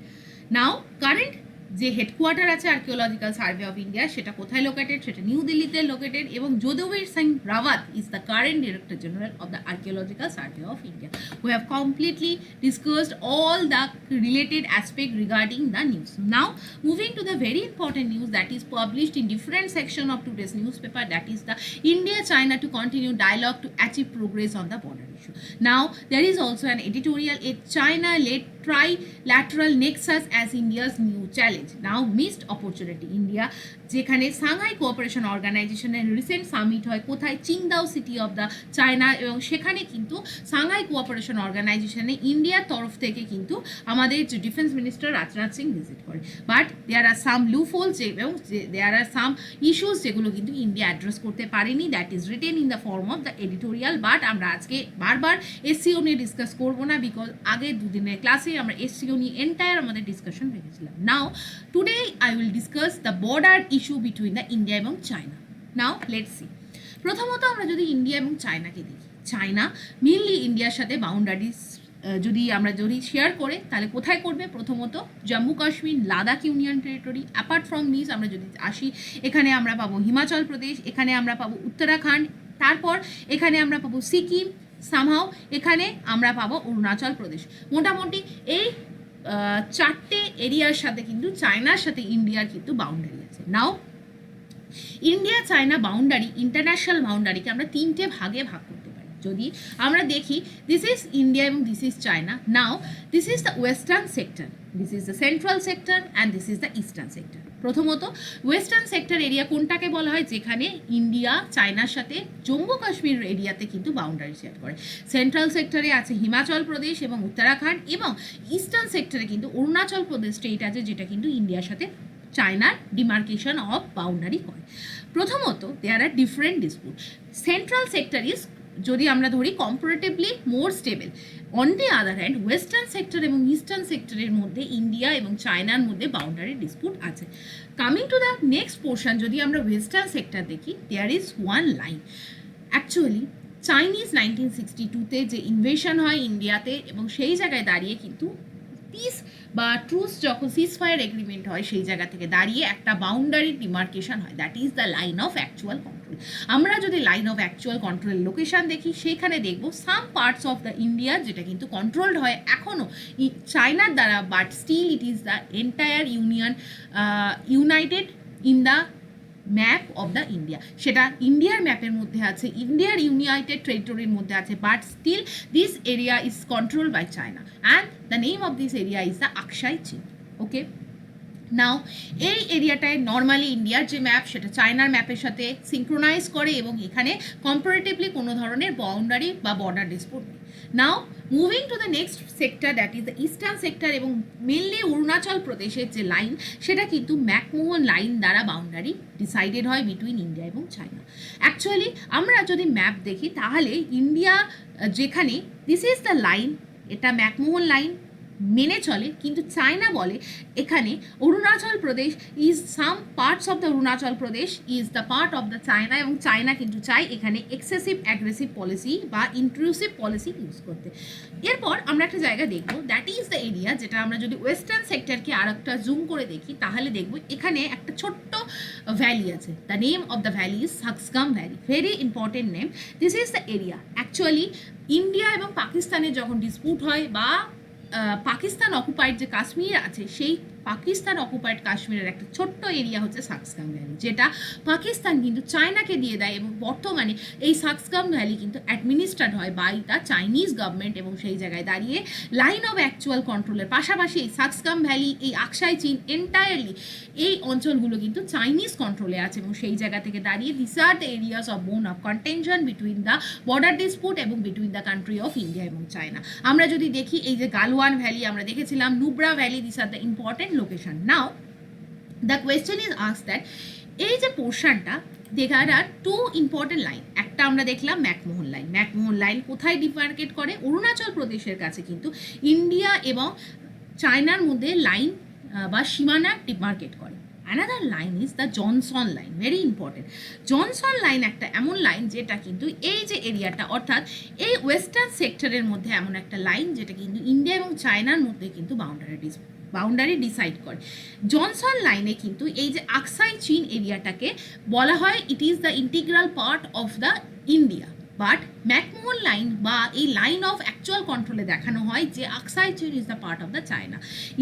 S1: নাও কারেন্ট যে হেডকোয়ার্টার আছে আর্কিওলজিক্যাল সার্ভে অফ ইন্ডিয়া, সেটা কোথায় লোকেটেড, সেটা নিউ দিল্লিতে লোকেটেড, এবং Yaduvir Singh Rawat is the current director general of the archaeological survey of India. We have completely discussed all the related aspect regarding the news. Now moving to the very important news that is published in different section of today's newspaper, that is the India-China to continue dialogue to achieve progress on the border issue. Now there is also an editorial, a China-led trilateral nexus as India's new challenge. Now missed opportunity. India যেখানে Shanghai cooperation অর্গানাইজেশনের recent summit হয় কোথায়, Qingdao city of the China, এবং সেখানে কিন্তু Shanghai cooperation অর্গানাইজেশনে ইন্ডিয়ার তরফ থেকে কিন্তু আমাদের যে defence minister Rajnath Singh visit করে। বাট দেয়ার আর সাম লুফোলস এবং দেয়ার আর সাম ইস্যুস যেগুলো কিন্তু ইন্ডিয়া অ্যাড্রেস করতে পারেনি, that is written in the form of the editorial. But আমরা আজকে বারবার এসসিও নিয়ে ডিসকাস করবো না, বিকজ আগের দুদিনের ক্লাসে আমরা এসসিও নিয়ে এন্টায়ার আমাদের ডিসকাশন রেখেছিলাম। Now today I will discuss the border issue between the India এবং চায়না। Now let's see. প্রথমত আমরা যদি ইন্ডিয়া এবং চায়নাকে দেখি, চায়না মেনলি ইন্ডিয়ার সাথে বাউন্ডারিজ যদি শেয়ার করে তাহলে কোথায় করবে, প্রথমত Jammu Kashmir, Ladakh union territory. Apart from this আমরা যদি আসি, এখানে আমরা পাবো হিমাচল প্রদেশ, এখানে আমরা পাবো উত্তরাখণ্ড, তারপর এখানে আমরা পাবো সিকিম, সামহাও এখানে আমরা পাবো অরুণাচল প্রদেশ। মোটামুটি এই 4টে এরিয়ার সাথে কিন্তু চায়নার সাথে ইন্ডিয়ার কিন্তু বাউন্ডারি আছে। নাও ইন্ডিয়া চায়না বাউন্ডারি, ইন্টারন্যাশনাল বাউন্ডারিকে আমরা 3টে ভাগে ভাগ করতে পারি। যদি আমরা দেখি, দিস ইজ ইন্ডিয়া এবং this is China. Now this is the western sector, this is the central sector and this is the eastern sector. প্রথমত ওয়েস্টার্ন সেক্টর এরিয়া কোনটাকে বলা হয়, যেখানে ইন্ডিয়া চায়নার সাথে জম্মু কাশ্মীর এরিয়াতে কিন্তু বাউন্ডারি শেয়ার করে। সেন্ট্রাল সেক্টরে আছে হিমাচল প্রদেশ এবং উত্তরাখণ্ড, এবং ইস্টার্ন সেক্টরে কিন্তু অরুণাচল প্রদেশ স্টেট আছে, যেটা কিন্তু ইন্ডিয়ার সাথে চায়নার ডিমার্কেশন অফ বাউন্ডারি করে। প্রথমত there are different dispute. Central sector is, যদি আমরা ধরি, comparatively more stable. On the other hand western sector এবং ইস্টার্ন সেক্টরের মধ্যে ইন্ডিয়া এবং চায়নার মধ্যে বাউন্ডারি ডিসপুট আছে। Coming to the next portion, যদি আমরা ওয়েস্টার্ন সেক্টর দেখি, there is one line. Actually Chinese 1962-তে যে ইনভেশন হয় ইন্ডিয়াতে, এবং সেই জায়গায় দাঁড়িয়ে কিন্তু পিস বা ট্রুস যখন সিজফায়ার এগ্রিমেন্ট হয়, সেই জায়গা থেকে দাঁড়িয়ে একটা বাউন্ডারি ডিমার্কেশন হয়, that is the line of actual conflict. Control. আমরা যদি লাইন অফ অ্যাকচুয়াল কন্ট্রোলের লোকেশন দেখি সেখানে দেখব some parts of the India যেটা কিন্তু কন্ট্রোলড হয় এখনও চায়নার দ্বারা, but still it is the entire united in the map of the India, সেটা ইন্ডিয়ার ম্যাপের মধ্যে আছে, ইন্ডিয়ার ইউনাইটেড টেরিটরির মধ্যে আছে, but still this area is control by China and the name of this area is the Aksai Chin. Okay, নাও এই এরিয়াটায় নর্মালি ইন্ডিয়ার যে ম্যাপ সেটা চায়নার ম্যাপের সাথে সিঙ্ক্রোনাইজ করে এবং এখানে কম্পারেটিভলি কোনো ধরনের বাউন্ডারি বা বর্ডার ডিসপুট নেই। Now moving to the next sector that is the eastern sector, এবং মেনলি অরুণাচল প্রদেশের যে লাইন সেটা কিন্তু ম্যাকমোহন লাইন দ্বারা বাউন্ডারি ডিসাইডেড হয় বিটুইন ইন্ডিয়া এবং চায়না। অ্যাকচুয়ালি আমরা যদি ম্যাপ দেখি তাহলে ইন্ডিয়া যেখানে দিস ইজ দ্য লাইন, এটা ম্যাকমোহন লাইন মেনে চলে, কিন্তু চায়না বলে এখানে Arunachal Pradesh is some parts of the Arunachal Pradesh is the part of the China, এবং চায়না কিন্তু চায় এখানে এক্সেসিভ অ্যাগ্রেসিভ পলিসি বা ইন্ট্রুসিভ পলিসি ইউজ করতে। এরপর আমরা একটা জায়গা দেখব দ্যাট ইজ দ্য এরিয়া, যেটা আমরা যদি ওয়েস্টার্ন সেক্টরকে আর একটা জুম করে দেখি তাহলে দেখব এখানে একটা ছোট্ট ভ্যালি আছে। The name of the valley is Shaksgam valley, very important name. This is the area. Actually India এবং পাকিস্তানের যখন ডিসপুট হয় বা পাকিস্তান অকুপাইড যে কাশ্মীর আছে সেই পাকিস্তান অকুপাইড কাশ্মীরের একটা ছোট্ট এরিয়া হচ্ছে সাকসগাম ভ্যালি, যেটা পাকিস্তান কিন্তু চায়নাকে দিয়ে দেয়, এবং বর্তমানে এই সাকসগাম ভ্যালি কিন্তু অ্যাডমিনিস্ট্রেট হয় বাই দ্য চাইনিজ গভর্নমেন্ট, এবং সেই জায়গায় দাঁড়িয়ে লাইন অফ অ্যাকচুয়াল কন্ট্রোলের পাশাপাশি এই সাকসগাম ভ্যালি, এই আকসাই চীন এন্টায়ারলি এই অঞ্চলগুলো কিন্তু চাইনিজ কন্ট্রোলে আছে, এবং সেই জায়গা থেকে দাঁড়িয়ে this are the areas of bone of contention between the border dispute এবং between the country of India এবং চায়না। আমরা যদি দেখি এই যে গালওয়ান ভ্যালি আমরা দেখেছিলাম, Nubra valley, this are the important location. Now the question is asked that এই যে পোর্শনটা দেখার আর টু ইম্পর্টেন্ট লাইন, একটা আমরা দেখলাম ম্যাকমোহন লাইন। ম্যাকমোহন লাইন কোথায় ডিমার্কেট করে? অরুণাচল প্রদেশের কাছে কিন্তু ইন্ডিয়া এবং চায়নার মধ্যে লাইন বা সীমানা ডিমার্কেট করে। Another line is the Johnson line, very important. Johnson line একটা এমন লাইন যেটা কিন্তু এই যে এরিয়াটা অর্থাৎ এই ওয়েস্টার্ন সেক্টরের মধ্যে এমন একটা লাইন যেটা কিন্তু ইন্ডিয়া এবং চায়নার মধ্যে কিন্তু বাউন্ডারি ডিসাইড করে। জনসন লাইনে কিন্তু এই যে আকসাই চীন এরিয়াটাকে বলা হয় ইট is the integral part of the India, but McMahon line বা এই লাইন অফ অ্যাকচুয়াল কন্ট্রোলে দেখানো হয় যে আকসাই চীন is the part of the China.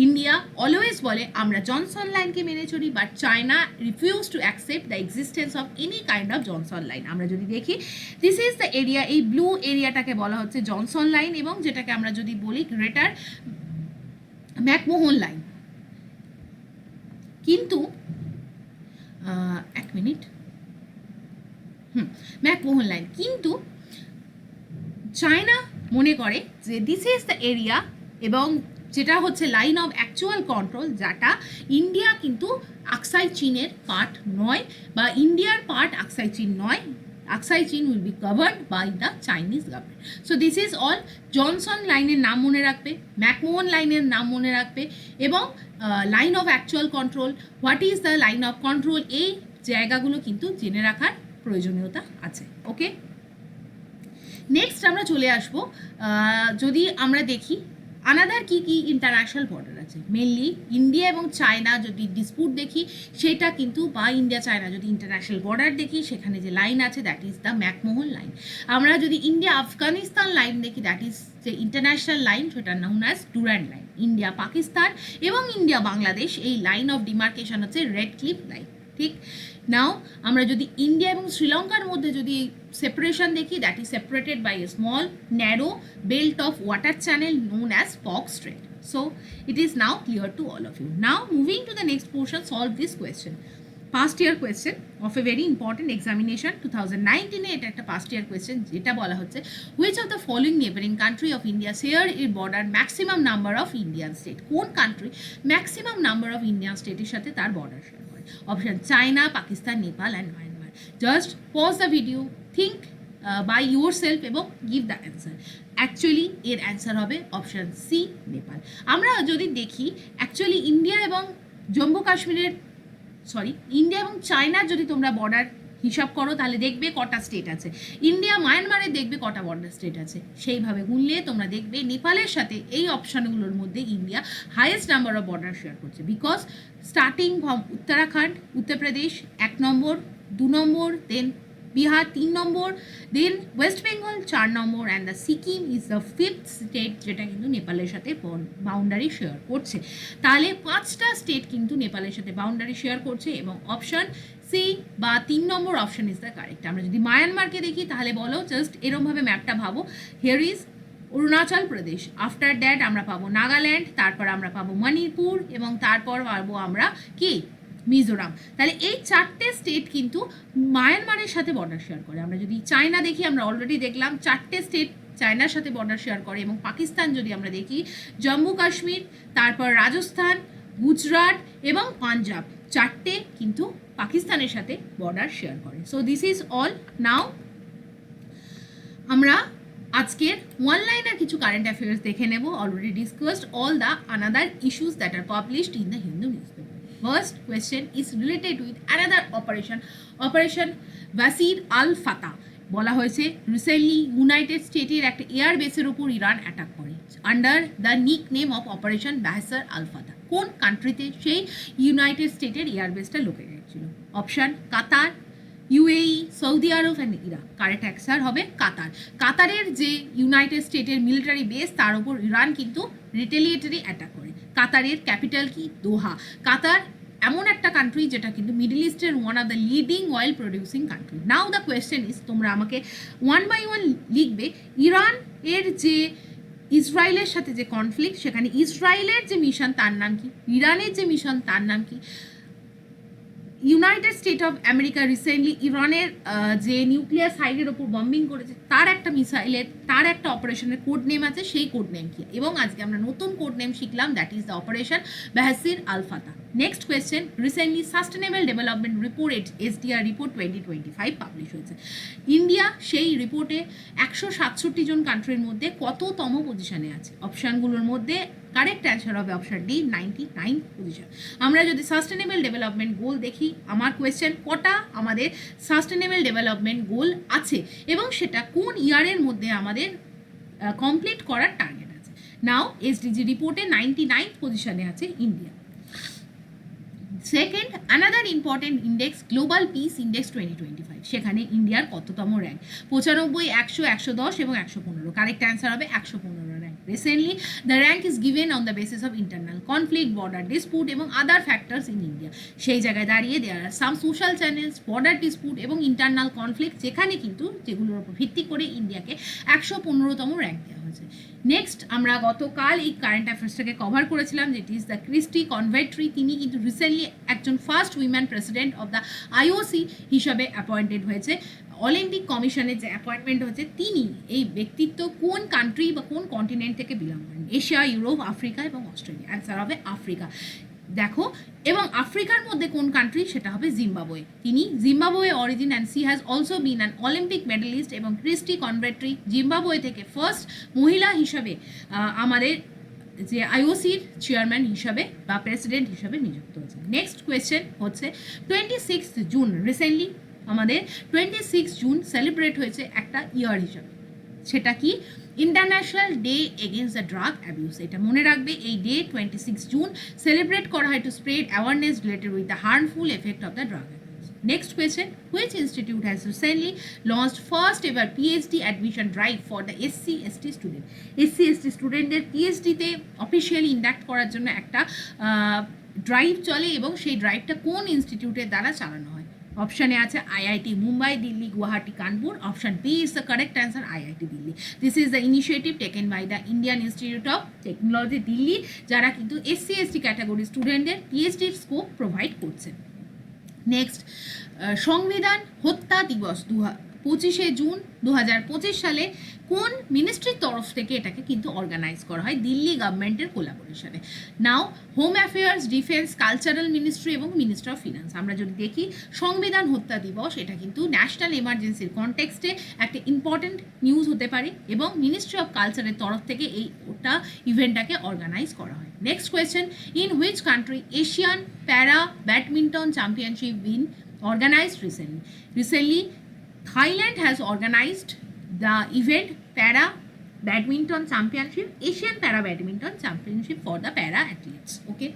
S1: India always বলে আমরা জনসন লাইনকে মেনে চলি, but China refuse to accept the existence of any kind of Johnson line. আমরা যদি দেখি দিস ইজ দ্য এরিয়া, এই ব্লু এরিয়াটাকে বলা হচ্ছে জনসন লাইন, এবং যেটাকে আমরা যদি বলি গ্রেটার ম্যাকমোহন লাইন। কিন্তু এক মিনিট, ম্যাকমোহন লাইন, কিন্তু চায়না মনে করে যে দিস ইজ দ্য এরিয়া, এবং যেটা হচ্ছে লাইন অফ অ্যাকচুয়াল কন্ট্রোল, যেটা ইন্ডিয়া কিন্তু আকসাই চীনের পার্ট নয়, বা ইন্ডিয়ার পার্ট আকসাই চীন নয়। Aksai Chin will be governed by the Chinese government. So this is all. Johnson লাইনের নাম মনে রাখবে, ম্যাকমোহন লাইনের নাম মনে রাখবে, এবং line of actual control, what is the line of control, এই জায়গাগুলো কিন্তু জেনে রাখার প্রয়োজনীয়তা আছে। ওকে, নেক্সট আমরা চলে আসবো যদি আমরা দেখি আনাদার কি কি ইন্টারন্যাশনাল বর্ডার আছে। মেনলি ইন্ডিয়া এবং চায়না যদি ডিসপুট দেখি সেটা কিন্তু, বা ইন্ডিয়া চায়না যদি ইন্টারন্যাশনাল বর্ডার দেখি সেখানে যে লাইন আছে that is the McMahon line. আমরা যদি ইন্ডিয়া আফগানিস্তান লাইন দেখি দ্যাট ইজ যে ইন্টারন্যাশনাল লাইন, সেটা noun as Durand line. India Pakistan এবং ইন্ডিয়া বাংলাদেশ এই লাইন অফ ডিমার্কেশন হচ্ছে রেড ক্লিফ লাইন। ঠিক, নাও আমরা যদি ইন্ডিয়া এবং শ্রীলঙ্কার মধ্যে যদি সেপারেশন দেখি that is separated by a small narrow belt of water channel known as Fox Strait. So it is now clear to all of you. Now moving to the next portion, solve this question. Past year question of a very important examination 2019 এটা একটা past year question, যেটা বলা হচ্ছে which of the following neighboring country of India share its border maximum number of Indian state? কোন country maximum number of Indian স্টেটের সাথে তার border share করে? Option China, Pakistan, Nepal and Myanmar. Just pause the video, think by yourself এবং give the answer. Actually এর answer হবে option C, Nepal. আমরা যদি দেখি অ্যাকচুয়ালি ইন্ডিয়া এবং জম্মু কাশ্মীরের ইন্ডিয়া এবং চায়নার যদি তোমরা বর্ডার হিসাব করো তাহলে দেখবে কটা স্টেট আছে। ইন্ডিয়া মায়ানমারে দেখবে কটা বর্ডার স্টেট আছে। সেইভাবে গুনলে তোমরা দেখবে নেপালের সাথে এই অপশানগুলোর মধ্যে India highest number of border share করছে, because starting from Uttarakhand, Uttar Pradesh 1 number, 2 number, then Bihar 3 number, then West Bengal 4 number, and the Sikkim is the 5th state যেটা কিন্তু নেপালের সাথে বাউন্ডারি শেয়ার করছে। তাহলে 5টা স্টেট কিন্তু নেপালের সাথে বাউন্ডারি শেয়ার করছে এবং অপশন সি বা 3 নম্বর অপশন ইজ দ্য কারেক্ট। আমরা যদি মায়ানমারকে দেখি তাহলে বলো, জাস্ট এরমভাবে ম্যাপটা ভাবো, here is Arunachal Pradesh, after that আমরা পাবো নাগাল্যান্ড, তারপর আমরা পাবো মণিপুর এবং তারপর পাবো আমরা কি মিজোরাম। তাহলে এই 4টে স্টেট কিন্তু মায়ানমারের সাথে বর্ডার শেয়ার করে। আমরা যদি চায়না দেখি, আমরা অলরেডি দেখলাম 4টে স্টেট চায়নার সাথে বর্ডার শেয়ার করে, এবং পাকিস্তান যদি আমরা দেখি জম্মু কাশ্মীর, তারপর রাজস্থান, গুজরাট এবং পাঞ্জাব 4টে কিন্তু পাকিস্তানের সাথে বর্ডার শেয়ার করে। So this is all. Now আমরা আজকের ওয়ান লাইনার কিছু কারেন্ট অ্যাফেয়ার্স দেখে নেব। Already discussed all the another issues that are published in the Hindu newspaper. First question is related with another operation Wasir al-Fatah। বলা হয়েছে recently United স্টেটের একটা air বেসের উপর ইরান অ্যাটাক করে under the nickname of operation বাহসার আল ফাতা। কোন কান্ট্রিতে সেই ইউনাইটেড স্টেটের এয়ার বেসটা লোকেটেড ছিল? Option Qatar, UAE, Saudi Arab and Iraq. Correct answer হবে কাতার। কাতারের যে ইউনাইটেড স্টেটের মিলিটারি বেস তার উপর ইরান কিন্তু রিটেলিয়েটরি অ্যাটাক করে। কাতারের ক্যাপিটাল কি? দোহা। কাতার এমন একটা কান্ট্রি যেটা কিন্তু মিডল ইস্টের one of the leading oil producing country. Now the question is, তোমরা আমাকে ওয়ান বাই ওয়ান লিখবে ইরান এর যে ইসরায়েলের সাথে যে কনফ্লিক্ট, সেখানে ইসরায়েলের যে মিশন তার নাম কি, ইরানের যে মিশন তার নাম কি, United state of America recently ইরানের যে নিউক্লিয়ার সাইটের ওপর বম্বিং করেছে তার একটা মিসাইলের, তার একটা অপারেশনের কোড নেম আছে, সেই কোড নেম কি? এবং আজকে আমরা নতুন কোড নেম শিখলাম, দ্যাট ইজ দ্য অপারেশন বাহসির আল ফাতা। Next question, recently sustainable development report SDR report 2025 publish হয়েছে। ইন্ডিয়া সেই রিপোর্টে 167 জন কান্ট্রির মধ্যে কততম পজিশনে আছে? অপশানগুলোর মধ্যে কারেক্ট অ্যান্সার হবে অপশন ডি, 99 পজিশন। আমরা যদি সাস্টেনেবল ডেভেলপমেন্ট গোল দেখি, আমার কোয়েশ্চেন কটা আমাদের সাস্টেনেবল ডেভেলপমেন্ট গোল আছে এবং সেটা কোন ইয়ারের মধ্যে আমাদের কমপ্লিট করার টার্গেট আছে। নাও এসডিজি রিপোর্টে 99 পজিশনে আছে India. Second, another important index global piece index 2025, সেখানে ইন্ডিয়ার কততম র্যাঙ্ক? 95, 100, 110 এবং 115। কারেক্ট অ্যান্সার হবে 115 rank. Recently the rank is given on the basis of internal conflict, border dispute এবং আদার ফ্যাক্টরস ইন ইন্ডিয়া। সেই জায়গায় দাঁড়িয়ে there are some social channels, border dispute এবং ইন্টারনাল কনফ্লিক্ট, যেখানে কিন্তু যেগুলোর উপর ভিত্তি করে ইন্ডিয়াকে 115তম র্যাঙ্ক দেওয়া হয়েছে। নেক্সট, আমরা গতকাল এই কারেন্ট অ্যাফেয়ার্সটাকে কভার করেছিলাম, যেটি ইজ দ্য ক্রিস্টি কনভেট্রি। তিনি কিন্তু রিসেন্টলি একজন first women president of the IOC হিসাবে অ্যাপয়েন্টেড হয়েছে। অলিম্পিক কমিশনের যে অ্যাপয়েন্টমেন্ট হয়েছে, তিনি এই ব্যক্তিত্ব কোন কান্ট্রি বা কোন কন্টিনেন্ট থেকে বিলং করেন? এশিয়া, ইউরোপ, আফ্রিকা এবং অস্ট্রেলিয়া। অ্যান্সার হবে আফ্রিকা। দেখো, এবং আফ্রিকার মধ্যে কোন কান্ট্রি? সেটা হবে জিম্বাবুয়ে। তিনি Zimbabwe origin and she has also been an Olympic medalist এবং ক্রিস্টি কনভেট্রি জিম্বাবুয়ে থেকে ফার্স্ট মহিলা হিসাবে আমাদের যে আইওসির চেয়ারম্যান হিসাবে বা প্রেসিডেন্ট হিসাবে নিযুক্ত হয়েছে। নেক্সট কোয়েশ্চেন হচ্ছে 26 জুন, রিসেন্টলি আমাদের 26 জুন সেলিব্রেট হয়েছে একটা ইয়ার হিসাবে। সেটা কি? International day against the drug abuse. এটা মনে রাখবে, এই ডে 26 জুন সেলিব্রেট করা হয় to spread awareness related with the harmful effect of the drug abuse. Next question, which institute has recently launched first ever PhD admission drive for the SC/ST student? SC/ST স্টুডেন্টদের পিএইচডিতে officially induct করার জন্য একটা drive চলে এবং সেই ড্রাইভটা কোন ইনস্টিটিউটের দ্বারা চালানো হয়? অপশানে আছে IIT Mumbai, Delhi, Guwahati, Kanpur. Option B is the correct answer, IIT Delhi. This is the initiative taken by the Indian Institute of Technology Delhi, যারা কিন্তু SC/ST ক্যাটাগরি স্টুডেন্টদের পিএইচডির স্কোপ প্রোভাইড করছে। নেক্সট, সংবিধান হত্যা দিবস 25 জুন 2025 সালে কোন মিনিস্ট্রির তরফ থেকে এটাকে কিন্তু অর্গানাইজ করা হয়? দিল্লি গভর্নমেন্টের কোলাবোরেশনে। Now home affairs, defence, cultural ministry এবং মিনিস্ট্রি অফ ফিনান্স। আমরা যদি দেখি সংবিধান হত্যা দিবস, এটা কিন্তু ন্যাশনাল এমার্জেন্সির কনটেক্সটে একটা ইম্পর্টেন্ট নিউজ হতে পারে এবং মিনিস্ট্রি অফ কালচারের তরফ থেকে এই ওটা ইভেন্টটাকে অর্গানাইজ করা হয়। Next question, in which country Asian প্যারা badminton championship bin organized recently? Recently, Thailand has organized the event Para Badminton Championship, Asian Para Badminton Championship for the para athletes. Okay.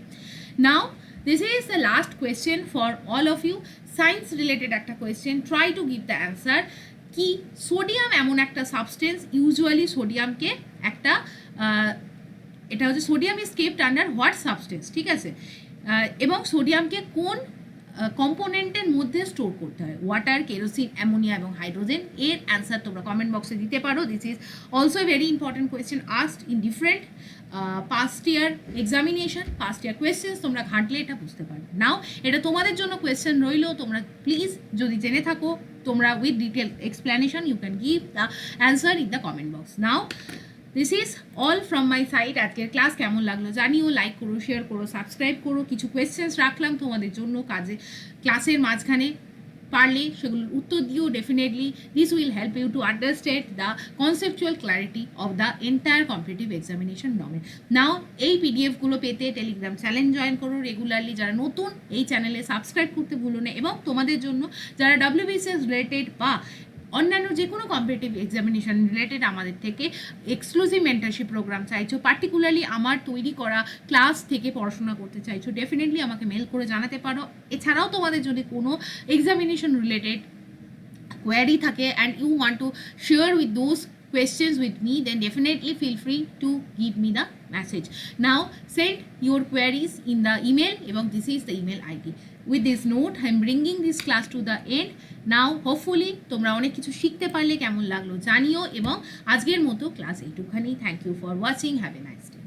S1: Now, this is the last question for all of you. Science related একটা question, try to give the answer. কি sodium এমন একটা substance, usually সোডিয়ামকে একটা এটা হচ্ছে sodium is kept under what substance, ঠিক আছে, এবং সোডিয়ামকে কোন কম্পোনেন্টের মধ্যে স্টোর করতে হয়, ওয়াটার, কেরোসিন, অ্যামোনিয়া এবং হাইড্রোজেন। এর অ্যান্সার তোমরা কমেন্ট বক্সে দিতে পারো। This is also a very important question asked in different past year examination, past year questions. তোমরা ঘাঁটলে এটা বুঝতে পারবে। নাও এটা তোমাদের জন্য কোয়েশ্চেন রইলো, তোমরা প্লিজ যদি জেনে থাকো তোমরা with detail explanation you can give the answer in the comment box. Now this is all from my side. আজকের ক্লাস কেমন লাগলো জানিও, লাইক করো, শেয়ার করো, সাবস্ক্রাইব করো। কিছু কোয়েশ্চেন্স রাখলাম তোমাদের জন্য কাজে, ক্লাসের মাঝখানে পারলে সেগুলোর উত্তর দিও। Definitely this will help you to understand the conceptual clarity of the entire competitive examination domain. Now এই পিডিএফগুলো পেতে টেলিগ্রাম চ্যানেল জয়েন করো রেগুলারলি। যারা নতুন এই চ্যানেলে সাবস্ক্রাইব করতে ভুলো না, এবং তোমাদের জন্য যারা WBCS রিলেটেড বা অন্যান্য যে কোনো কম্পিটিটিভ এক্সামিনেশন রিলেটেড আমাদের থেকে এক্সক্লুসিভ মেন্টরশিপ প্রোগ্রাম চাইছো, পার্টিকুলারলি আমার তৈরি করা ক্লাস থেকে পড়াশোনা করতে চাইছো, ডেফিনেটলি আমাকে মেল করে জানাতে পারো। এছাড়াও তোমাদের যদি কোনো এক্সামিনেশন রিলেটেড কোয়ারি থাকে and you want to share with those questions with me, then definitely feel free to give me the message. Now send your queries in the email, এবং this is the email ID. With this note I am bringing this class to the end. Now hopefully তোমরা অনেক কিছু শিখতে পারলে, কেমন লাগলো জানিও, এবং আজকের মতো ক্লাস এইটুখানি। Thank you for watching, have a nice day.